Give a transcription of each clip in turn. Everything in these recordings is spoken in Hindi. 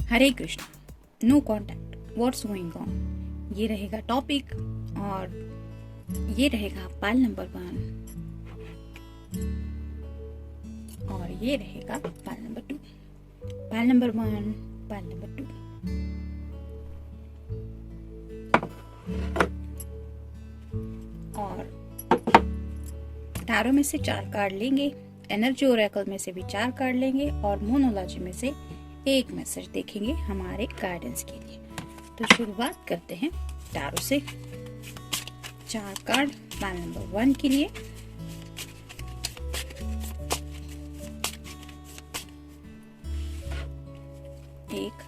Hare Krishna, no contact, what's going on, ये रहेगा टॉपिक और ये रहेगा पाइल नंबर 1 और ये रहेगा pile number 2। Pile number 1, pile number 2। और टैरो में से 4 कार्ड लेंगे, एनर्जी ओरेकल में से भी 4 कार्ड लेंगे और मोनोलॉजी में से एक मैसेज देखेंगे हमारे गाइडेंस के लिए। तो शुरुआत करते हैं टैरो से। 4 कार्ड पाइल नंबर 1 के लिए। एक,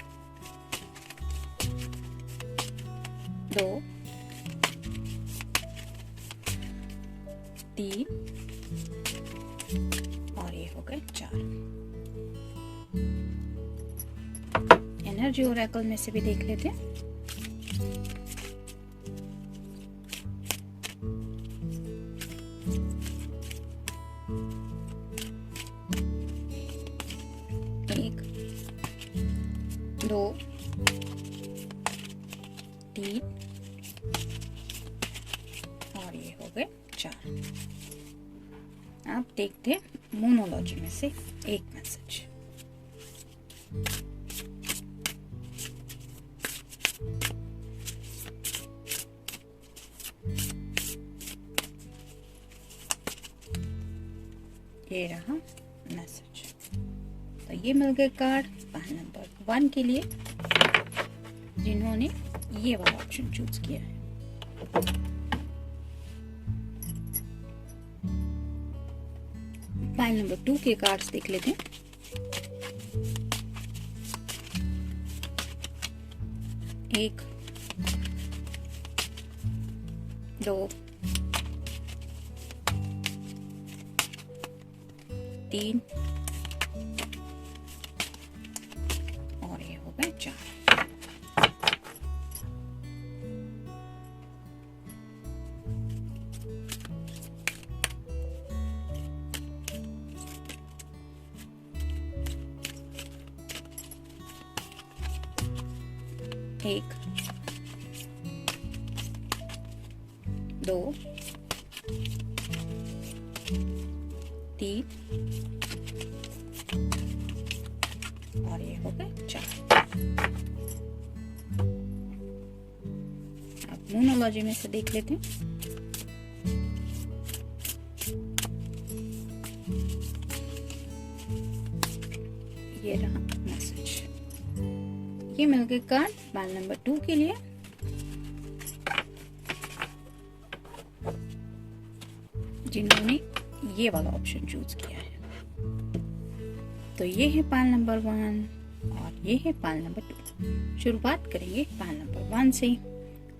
2, 3 और ये हो गए 4। एनर्जी ओरेकल में से भी देख लेते हैं। एक, 2, 3 और ये हो गए 4। अब देखते हैं मोनोलॉजी में से एक मैसेज। ये रहा मैसेज। तो ये मिल गए कार्ड पाइल नंबर 1 के लिए जिन्होंने ये वाला ऑप्शन चूज किया है। पाइल नंबर 2 के कार्ड्स देख लेते हैं। एक, 2, 3 और ये हो गए 4। एक, 2, 3 और ये हो गए 4। अब मोनोलॉजी में से देख लेते हैं। ये रहा मैसेज। ये मिल गए कार्ड पाइल नंबर 2 के लिए। जिन्होंने ये वाला ऑप्शन चूज किया है। तो ये है पाइल नंबर 1 और ये है पाइल नंबर 2। शुरुआत करेंगे पाइल नंबर 1 से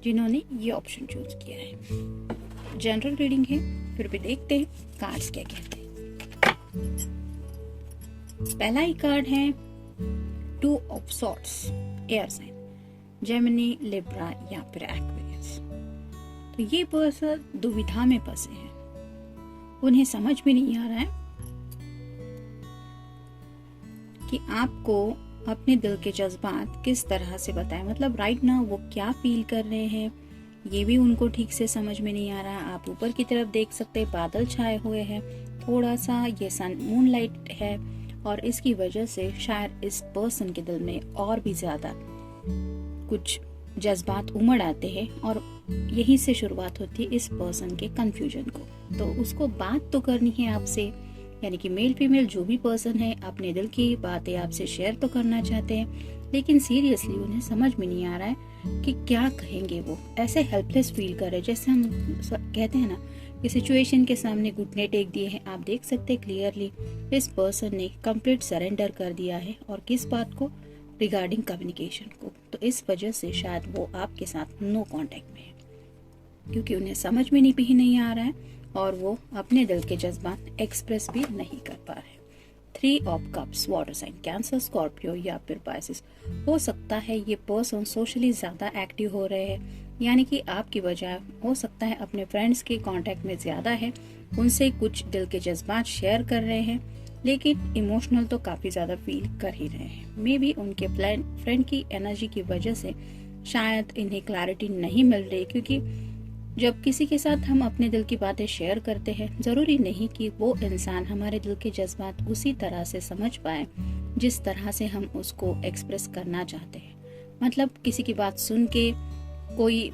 जिन्होंने ये ऑप्शन चूज किया है। जनरल रीडिंग है, फिर भी देखते हैं कार्ड्स क्या कहते हैं। पहला ही कार्ड है 2 of swords, air sign, Gemini, Libra या फिर एक्वेरियस। तो ये पर्सन दुविधा में फंसे हैं, उन्हें समझ में नहीं आ रहा है कि आपको अपने दिल के जज्बात किस तरह से बताएं। मतलब राइट नाउ वो क्या फील कर रहे हैं ये भी उनको ठीक से समझ में नहीं आ रहा है। आप ऊपर की तरफ देख सकते हैं, बादल छाए हुए हैं, थोड़ा सा ये सन मूनलाइट है और इसकी वजह से शायद इस पर्सन के दिल में और भी ज्यादा कुछ जज्बात उमड़ आते हैं और यहीं से शुरुआत होती है इस पर्सन के कंफ्यूजन को। तो उसको बात तो करनी है आपसे, यानी कि मेल फीमेल जो भी पर्सन है अपने दिल की बातें आपसे शेयर तो करना चाहते हैं, लेकिन सीरियसली उन्हें समझ में नहीं आ रहा है कि क्या कहेंगे। वो ऐसे हेल्पलेस फील कर रहे हैं, जैसे हम कहते हैं ना कि सिचुएशन के सामने घुटने टेक दिए हैं। आप देख सकते हैं क्लियरली इस पर्सन ने कंप्लीट सरेंडर कर दिया है। और किस बात को? रिगार्डिंग कम्युनिकेशन को। तो इस वजह से शायद वो आपके साथ नो कांटेक्ट में है, क्योंकि उन्हें समझ में नहीं आ रहा है और वो अपने दिल के जज्बात एक्सप्रेस भी नहीं कर पा रहे। 3 of cups, water sign, Cancer, Scorpio या फिर पाइसेस। हो सकता है ये पर्सन सोशली ज्यादा एक्टिव हो रहे हैं, यानी कि आपकी बजाय हो सकता है अपने फ्रेंड्स के कांटेक्ट में ज्यादा है, उनसे कुछ दिल के जज्बात शेयर कर रहे हैं लेकिन इमोशनल तो काफ़ी ज़्यादा फील कर ही रहे हैं। मे बी उनके फ्रेंड की एनर्जी की वजह से शायद इन्हें क्लैरिटी नहीं मिल रही, क्योंकि जब किसी के साथ हम अपने दिल की बातें शेयर करते हैं, ज़रूरी नहीं कि वो इंसान हमारे दिल के जज्बात उसी तरह से समझ पाए जिस तरह से हम उसको एक्सप्रेस करना चाहते हैं। मतलब किसी की बात सुन के कोई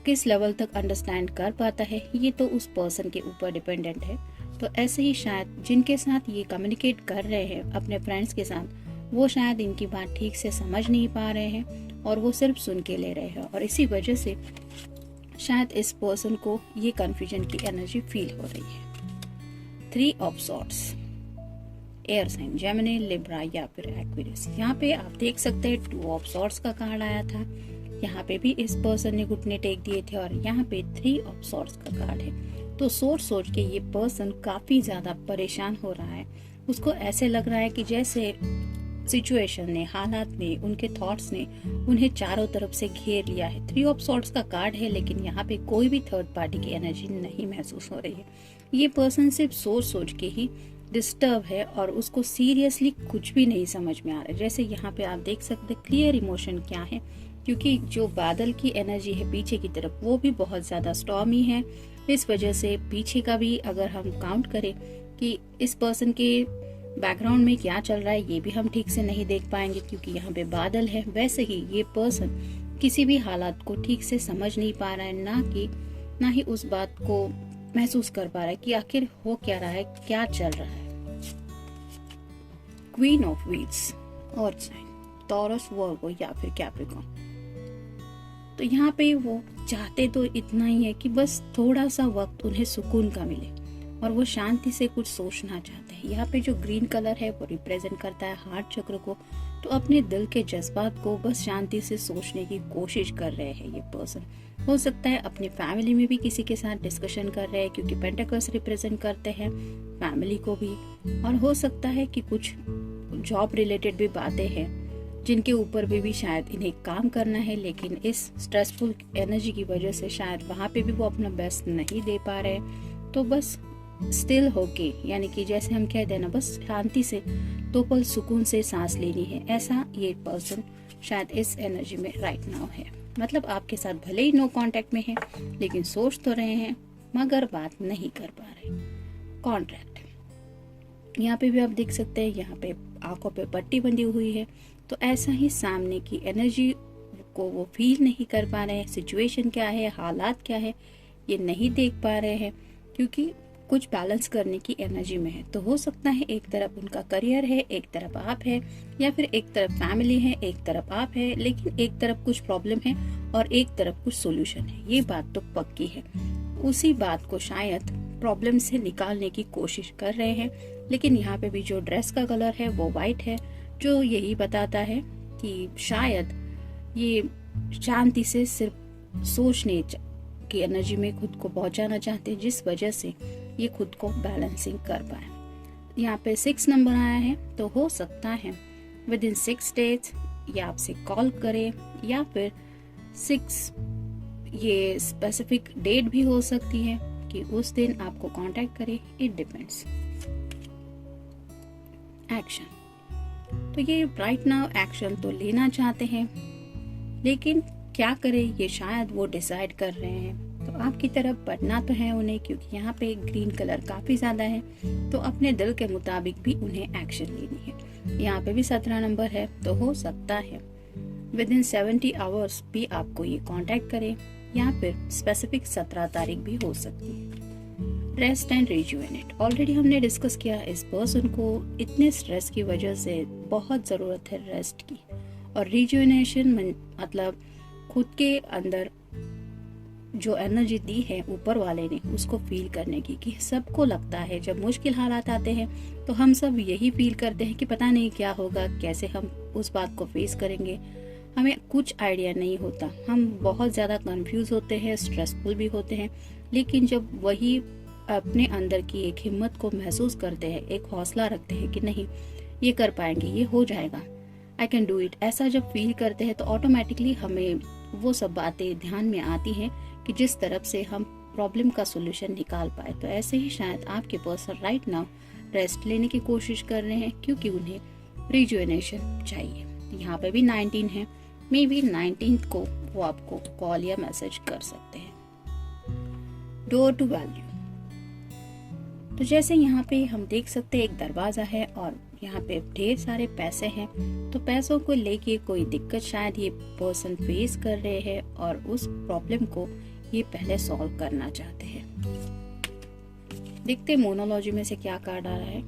किस लेवल तक अंडरस्टैंड कर पाता है, ये तो उस पर्सन के ऊपर डिपेंडेंट है। तो ऐसे ही शायद जिनके साथ ये कम्युनिकेट कर रहे हैं अपने फ्रेंड्स के साथ, वो शायद इनकी बात ठीक से समझ नहीं पा रहे हैं और वो सिर्फ सुन के ले रहे हैं, और इसी वजह से शायद इस पर्सन को ये कंफ्यूजन की एनर्जी फील हो रही है। 3 of swords, air sign Gemini, Libra या फिर एक्वेरियस। यहाँ पे आप देख सकते हैं 2 ऑफ सॉर्ड्स का कार्ड आया था। यहाँ पे भी इस पर्सन ने घुटने टेक दिए थे और यहाँ पे 3 ऑफ सॉर्ड्स का कार्ड है। तो सोच के ये पर्सन काफी ज्यादा परेशान हो रहा है। उसको ऐसे लग रहा है कि जैसे सिचुएशन ने, हालात ने, उनके थॉट्स ने उन्हें चारों तरफ से घेर लिया है। 3 ऑफ सॉर्ड्स का कार्ड है, लेकिन यहाँ पे कोई भी थर्ड पार्टी की एनर्जी नहीं महसूस हो रही है। ये पर्सन सिर्फ सोच के ही डिस्टर्ब है और उसको सीरियसली कुछ भी नहीं समझ में आ रहा है। जैसे यहाँ पे आप देख सकते हैं क्लियर इमोशन क्या है, क्योंकि जो बादल की एनर्जी है पीछे की तरफ वो भी बहुत ज्यादा स्टॉर्मी है। इस वजह से पीछे का भी अगर हम काउंट करें कि इस पर्सन के बैकग्राउंड में क्या चल रहा है, ये भी हम ठीक से नहीं देख पाएंगे, क्योंकि यहाँ पे बादल है। वैसे ही ये पर्सन किसी भी हालात को ठीक से समझ नहीं पा रहा है, ना ही उस बात को महसूस कर पा रहा है कि आखिर हो क्या रहा है, क्या चल रहा है। क्वीन ऑफ व्हील्स और साइन टॉरस, वर्गो या फिर कैप्रिकॉर्न। तो यहाँ पे वो चाहते तो इतना ही है कि बस थोड़ा सा वक्त उन्हें सुकून का मिले और वो शांति से कुछ सोचना चाहते हैं। यहाँ पे जो ग्रीन कलर है वो रिप्रेजेंट करता है हार्ट चक्र को। तो अपने दिल के जज्बात को बस शांति से सोचने की कोशिश कर रहे हैं ये पर्सन। हो सकता है अपनी फैमिली में भी किसी के साथ डिस्कशन कर रहे हैं, क्योंकि पेंटाकल्स रिप्रेजेंट करते हैं फैमिली को भी। और हो सकता है कि कुछ जॉब रिलेटेड भी बातें हैं जिनके ऊपर भी शायद इन्हें काम करना है, लेकिन इस स्ट्रेसफुल एनर्जी की वजह से शायद वहाँ पे भी वो अपना बेस्ट नहीं दे पा रहे। तो बस स्टिल होके, यानी कि जैसे हम कहते हैं ना, बस शांति से 2 पल सुकून से सांस लेनी है, ऐसा ये पर्सन शायद इस एनर्जी में राइट नाउ है। मतलब आपके साथ भले ही नो कांटेक्ट में है, लेकिन सोच तो रहे हैं मगर बात नहीं कर पा रहे। कॉन्ट्रैक्ट, यहाँ पे भी आप देख सकते हैं, यहाँ पे आंखों पे पट्टी बंधी हुई है। तो ऐसा ही सामने की एनर्जी को वो फील नहीं कर पा रहे हैं। सिचुएशन क्या है, हालात क्या है, ये नहीं देख पा रहे हैं, क्योंकि कुछ बैलेंस करने की एनर्जी में है। तो हो सकता है एक तरफ उनका करियर है, एक तरफ आप है, या फिर एक तरफ फैमिली है, एक तरफ आप है, लेकिन एक तरफ कुछ प्रॉब्लम है और एक तरफ कुछ सोल्यूशन है। ये बात तो पक्की है। उसी बात को शायद प्रॉब्लम से निकालने की कोशिश कर रहे हैं। लेकिन यहाँ पे भी जो ड्रेस का कलर है वो वाइट है, जो यही बताता है कि शायद ये शांति से सिर्फ सोचने की एनर्जी में खुद को पहुंचाना चाहते हैं, जिस वजह से ये खुद को बैलेंसिंग कर पाए। यहाँ पे 6 नंबर आया है, तो हो सकता है विद इन 6 डेज या आपसे कॉल करे, या फिर 6 ये स्पेसिफिक डेट भी हो सकती है कि उस दिन आपको कांटेक्ट करे। It depends. एक्शन, तो ये राइट नाउ एक्शन तो लेना चाहते हैं, लेकिन क्या करें ये शायद वो डिसाइड कर रहे हैं। तो आपकी तरफ बढ़ना तो है उन्हें, क्योंकि यहाँ पे ग्रीन कलर काफी ज्यादा है। तो अपने दिल के मुताबिक भी उन्हें एक्शन लेनी है। यहाँ पे भी 17 नंबर है, तो हो सकता है विद इन 70 आवर्स भी आपको ये कांटेक्ट करे, या फिर स्पेसिफिक 17 तारीख भी हो सकती है। रेस्ट एंड रिजुवेनेट, ऑलरेडी हमने डिस्कस किया। इस पर्सन को इतने स्ट्रेस की वजह से बहुत जरूरत है रेस्ट की, और रिजुवेनेशन मतलब खुद के अंदर जो एनर्जी दी है ऊपर वाले ने उसको फील करने की। कि सबको लगता है जब मुश्किल हालात आते हैं तो हम सब यही फील करते हैं कि पता नहीं क्या होगा, कैसे हम उस बात को फेस करेंगे, हमें कुछ आइडिया नहीं होता। हम बहुत ज़्यादा कंफ्यूज होते हैं, स्ट्रेसफुल भी होते हैं। लेकिन जब वही अपने अंदर की एक हिम्मत को महसूस करते हैं, एक हौसला रखते हैं कि नहीं ये कर पाएंगे, ये हो जाएगा, आई कैन डू इट, ऐसा जब फील करते हैं तो ऑटोमेटिकली हमें वो सब बातें ध्यान में आती हैं कि जिस तरफ से हम प्रॉब्लम का सोल्यूशन निकाल पाए। तो ऐसे ही शायद आपके पर्सन राइट नाउ रेस्ट लेने की कोशिश कर रहे हैं क्योंकि उन्हें रिजुवेनेशन चाहिए। यहाँ पे भी 19 है, मे बी 19th को वो आपको कॉल या मैसेज कर सकते हैं। डोर टू वैल्यू, तो जैसे यहाँ पे हम देख सकते हैं एक दरवाजा है और यहाँ पे ढेर सारे पैसे हैं, तो पैसों को लेके कोई दिक्कत शायद ये पर्सन फेस कर रहे हैं और उस प्रॉब्लम को ये पहले सॉल्व करना चाहते हैं। देखते मोनोलॉजी में से क्या कार्ड आ रहा है।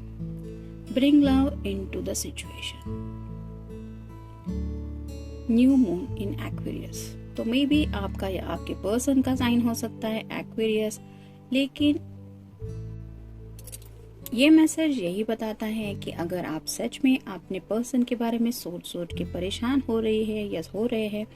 Bring love into the situation, new moon in Aquarius, तो मे बी आपका या आपके पर्सन का साइन हो सकता है एक्वेरियस, लेकिन ये मैसेज यही बताता है कि अगर आप सच में अपने पर्सन के बारे में सोच सोच के परेशान हो रही है या हो रहे हैं,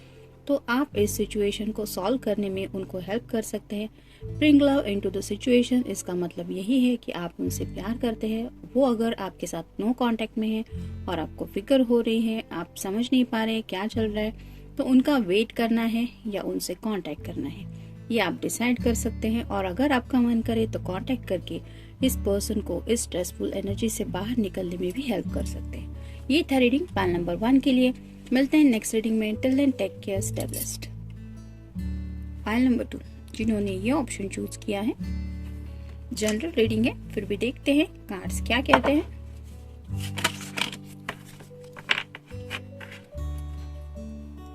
तो आप इस सिचुएशन को सॉल्व करने में उनको हेल्प कर सकते हैं। Bring love into the situation, इसका मतलब यही है कि आप उनसे प्यार करते हैं। वो अगर आपके साथ नो कांटेक्ट में है और आपको फिक्र हो रही है, आप समझ नहीं पा रहे क्या चल रहा है, तो उनका वेट करना है या उनसे कांटेक्ट करना है, ये आप डिसाइड कर सकते हैं। और अगर आपका मन करे तो कांटेक्ट करके इस पर्सन को इस स्ट्रेसफुल एनर्जी से बाहर निकलने में भी हेल्प कर सकते हैं। ये था रीडिंग पाइल नंबर 1 के लिए। मिलते हैं नेक्स्ट रीडिंग में। Till then take care, stay blessed. Pile number 2, जिन्होंने ये ऑप्शन चूज किया है, जनरल रीडिंग है, फिर भी देखते हैं कार्ड्स क्या कहते हैं।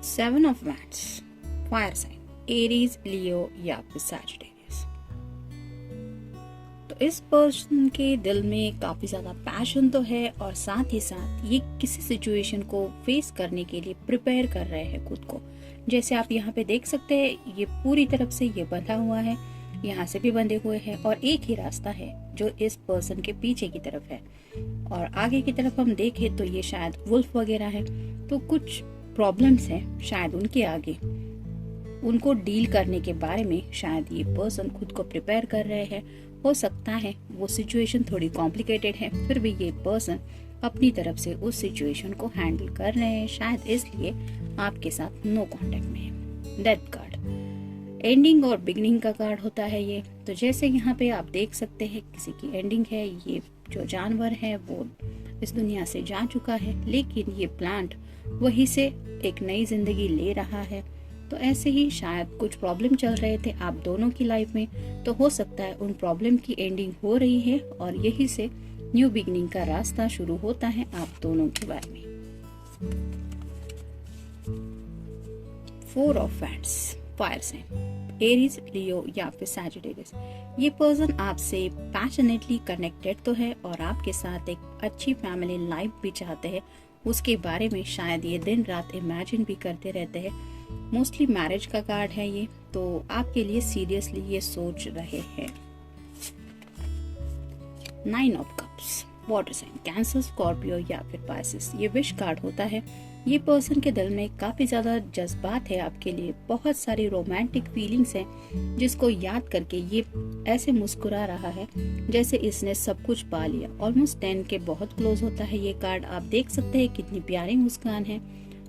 Seven of wands, fire sign, Aries, Leo या फिर सैजिटेरियस। तो इस पर्सन के दिल में काफी ज्यादा पैशन तो है और साथ ही साथ ये किसी सिचुएशन को फेस करने के लिए प्रिपेयर कर रहे हैं खुद को। जैसे आप यहाँ पे देख सकते हैं, ये पूरी तरफ से ये बंधा हुआ है, यहाँ से भी बंधे हुए हैं और एक ही रास्ता है जो इस पर्सन के पीछे की तरफ है। और आगे की तरफ हम देखें तो ये शायद वुल्फ वगैरह है, तो कुछ प्रॉब्लम्स हैं शायद उनके आगे, उनको डील करने के बारे में शायद ये पर्सन खुद को प्रिपेयर कर रहे हैं। हो सकता है वो सिचुएशन थोड़ी कॉम्प्लिकेटेड है, फिर भी ये पर्सन अपनी तरफ से उस सिचुएशन को हैंडल कर रहे हैं, शायद इसलिए आपके साथ नो कांटेक्ट में है। डेथ कार्ड एंडिंग और बिगनिंग का कार्ड होता है ये। तो जैसे यहाँ पे आप देख सकते हैं किसी की एंडिंग है, ये जो जानवर है वो इस दुनिया से जा चुका है, लेकिन ये प्लांट वहीं से एक नई जिंदगी ले रहा है। तो ऐसे ही शायद कुछ प्रॉब्लम चल रहे थे आप दोनों की लाइफ में, तो हो सकता है उन प्रॉब्लम की एंडिंग हो रही है और यही से न्यू बिगनिंग का रास्ता शुरू होता है आप दोनों के बारे में। 4 of wands, fire sign, Aries, Leo या फिर सैजिटेरियस। ये पर्सन आपसे पैशनेटली कनेक्टेड तो है और आपके साथ एक अच्छी फैमिली लाइफ भी चाहते हैं, उसके बारे में शायद ये दिन रात इमेजिन भी करते रहते हैं। मोस्टली मैरिज का कार्ड है ये, तो आपके लिए सीरियसली ये सोच रहे हैं। 9 of cups, water sign, Cancer, Scorpio या फिर पाइसेस। ये विश कार्ड होता है। ये पर्सन के दिल में काफी ज्यादा जज्बात है आपके लिए, बहुत सारी रोमांटिक फीलिंग्स हैं जिसको याद करके ये ऐसे मुस्कुरा रहा है जैसे इसने सब कुछ पा लिया। ऑलमोस्ट 10 के बहुत क्लोज होता है ये कार्ड। आप देख सकते हैं कितनी प्यारी मुस्कान है,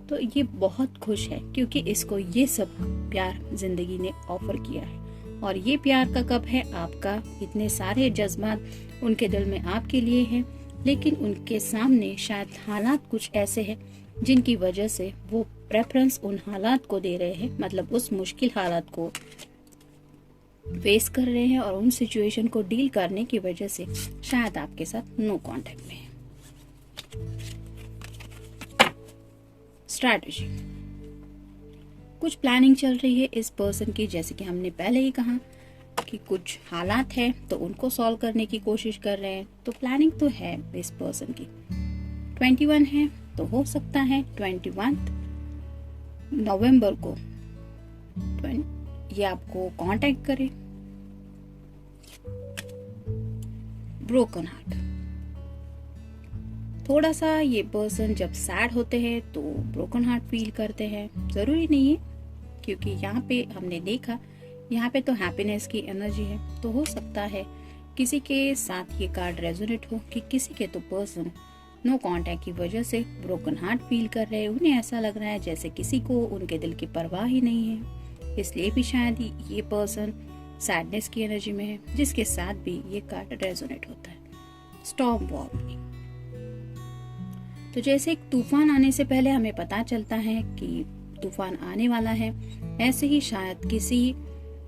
तो ये बहुत खुश है क्योंकि इसको ये सब प्यार जिंदगी ने ऑफर किया है। और ये प्यार का कब है आपका, इतने सारे जज्बात उनके दिल में आपके लिए हैं, लेकिन उनके सामने शायद हालात कुछ ऐसे हैं जिनकी वजह से वो प्रेफरेंस उन हालात को दे रहे हैं, मतलब उस मुश्किल हालात को फेस कर रहे हैं और उन सिचुएशन को डील करने की वजह से शायद आपके साथ नो कांटेक्ट में है। स्ट्रैटेजी, कुछ प्लानिंग चल रही है इस पर्सन की, जैसे कि हमने पहले ही कहा कि कुछ हालात है तो उनको सॉल्व करने की कोशिश कर रहे हैं, तो प्लानिंग तो है इस पर्सन की। 21 है तो हो सकता है 21 नवंबर को ये आपको कांटेक्ट करे। ब्रोकन हार्ट, थोड़ा सा ये पर्सन जब सैड होते हैं तो ब्रोकन हार्ट फील करते हैं, जरूरी नहीं है क्योंकि यहाँ पे हमने देखा यहाँ पे तो हैप्पीनेस की एनर्जी है, तो हो सकता है किसी के साथ ये कार्ड रेजोनेट हो कि किसी के तो पर्सन नो कांटेक्ट की वजह से ब्रोकन हार्ट फील कर रहे हैं, उन्हें ऐसा लग रहा है जैसे किसी को उनके दिल की परवाह ही नहीं है, इसलिए भी शायद ये पर्सन सैडनेस की एनर्जी में है, जिसके साथ भी ये कार्ड रेजोनेट होता है। Storm warning. तो जैसे एक तूफान आने से पहले हमें पता चलता है कि तूफान आने वाला है, ऐसे ही शायद किसी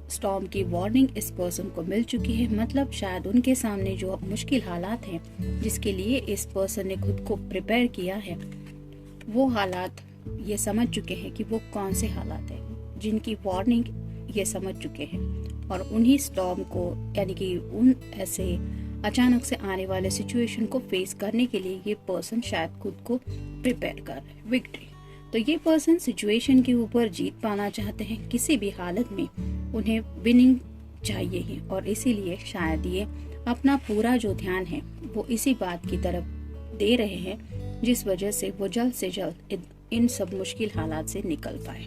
स्टॉर्म की वार्निंग इस पर्सन को मिल चुकी है। मतलब शायद उनके सामने जो मुश्किल हालात हैं जिसके लिए इस पर्सन ने खुद को प्रिपेयर किया है, वो हालात ये समझ चुके हैं कि वो कौन से हालात हैं जिनकी वार्निंग ये समझ चुके हैं, और उन्हीं स्टॉर्म को यानी कि उन ऐसे अचानक से आने वाले सिचुएशन को फेस करने के लिए ये पर्सन शायद खुद को प्रिपेयर कर रहे हैं। विक्ट्री, तो ये पर्सन सिचुएशन के ऊपर जीत पाना चाहते हैं, किसी भी हालत में उन्हें विनिंग चाहिए ही, और इसीलिए शायद ये अपना पूरा जो ध्यान है वो इसी बात की तरफ दे रहे हैं जिस वजह से वो जल्द से जल्द इन सब मुश्किल हालात से निकल पाए।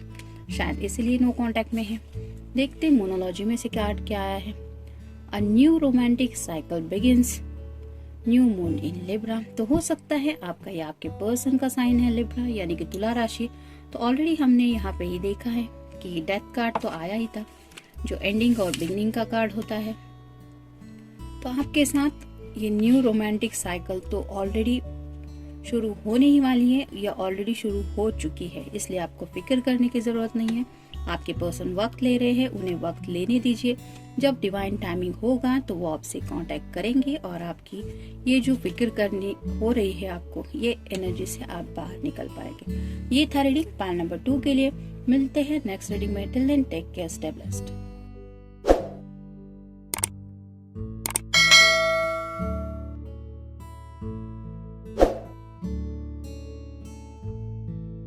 शायद इसीलिए नो कांटेक्ट में है। देखते हैं मोनोलॉजी में से क्या आया है। A new romantic cycle begins, new moon in Libra. तो हो सकता है आपका या आपके पर्सन का साइन है लिब्रा यानी कि तुला राशि। तो ऑलरेडी हमने यहाँ पे ही देखा है कि डेथ कार्ड तो आया ही था जो एंडिंग और बिगनिंग का कार्ड होता है। तो आपके साथ ये न्यू रोमांटिक साइकिल तो ऑलरेडी शुरू होने ही वाली है या ऑलरेडी शुरू हो चुकी है, इसलिए आपको फिक्र करने की जरूरत नहीं है। आपके पर्सन वक्त ले रहे हैं, उन्हें वक्त लेने दीजिए। जब डिवाइन टाइमिंग होगा तो वो आपसे कांटेक्ट करेंगे और आपकी ये जो फिक्र करनी हो रही है आपको, ये एनर्जी से आप बाहर निकल पाएंगे। ये था रीडिंग पाइल नंबर 2 के लिए। मिलते हैं नेक्स्ट रीडिंग में। Till then take care, stay blessed.